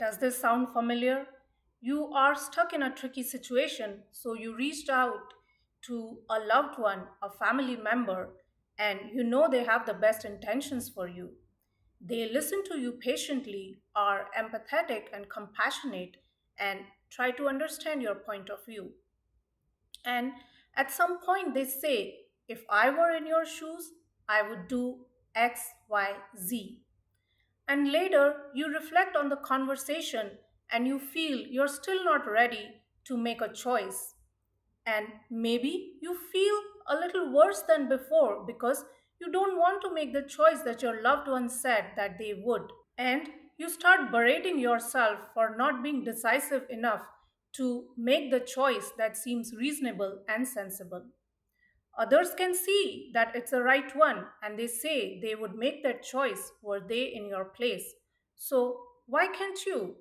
Does this sound familiar? You are stuck in a tricky situation, so you reached out to a loved one, a family member, and you know they have the best intentions for you. They listen to you patiently, are empathetic and compassionate, and try to understand your point of view. And at some point, they say, if I were in your shoes, I would do X, Y, Z. And later, you reflect on the conversation and you feel you're still not ready to make a choice. And maybe you feel a little worse than before because you don't want to make the choice that your loved one said that they would. And you start berating yourself for not being decisive enough to make the choice that seems reasonable and sensible. Others can see that it's the right one and they say they would make that choice were they in your place. So, why can't you?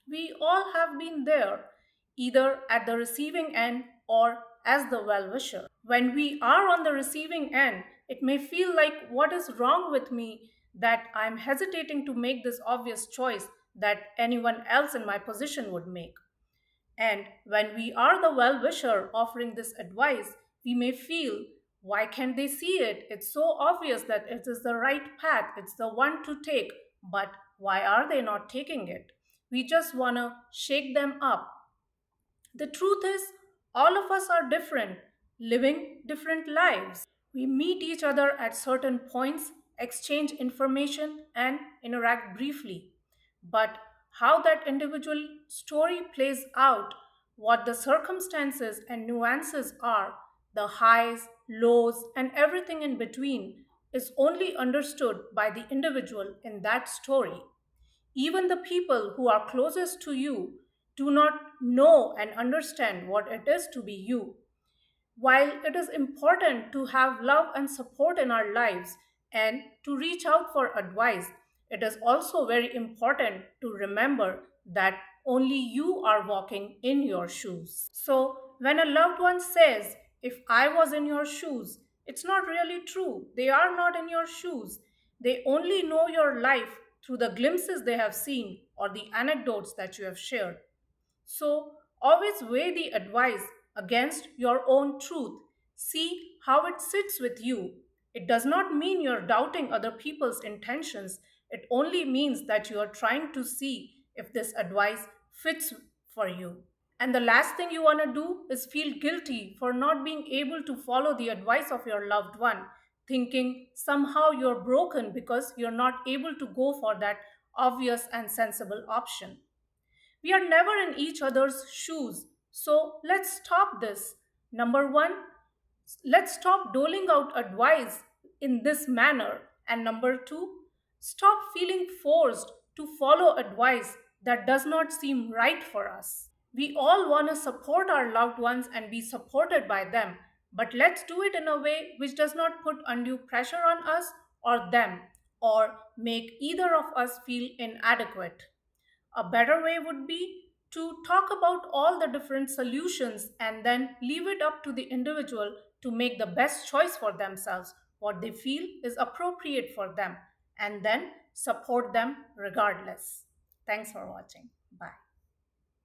We all have been there, either at the receiving end or as the well wisher. When we are on the receiving end, it may feel like what is wrong with me that I'm hesitating to make this obvious choice that anyone else in my position would make. And when we are the well wisher offering this advice, we may feel, why can't they see it? It's so obvious that it is the right path, it's the one to take, but why are they not taking it? We just want to shake them up. The truth is, all of us are different, living different lives. We meet each other at certain points, exchange information, and interact briefly. But how that individual story plays out, what the circumstances and nuances are, the highs, lows, and everything in between, is only understood by the individual in that story. Even the people who are closest to you do not know and understand what it is to be you. While it is important to have love and support in our lives and to reach out for advice, it is also very important to remember that only you are walking in your shoes. So, when a loved one says, if I was in your shoes, it's not really true. They are not in your shoes. They only know your life through the glimpses they have seen or the anecdotes that you have shared. So always weigh the advice against your own truth. See how it sits with you. It does not mean you're doubting other people's intentions. It only means that you are trying to see if this advice fits for you. And the last thing you want to do is feel guilty for not being able to follow the advice of your loved one, thinking somehow you're broken because you're not able to go for that obvious and sensible option. We are never in each other's shoes. So let's stop this. Number one, let's stop doling out advice in this manner. And number two, stop feeling forced to follow advice that does not seem right for us. We all want to support our loved ones and be supported by them, but let's do it in a way which does not put undue pressure on us or them or make either of us feel inadequate. A better way would be to talk about all the different solutions and then leave it up to the individual to make the best choice for themselves, what they feel is appropriate for them, and then support them regardless. Thanks for watching.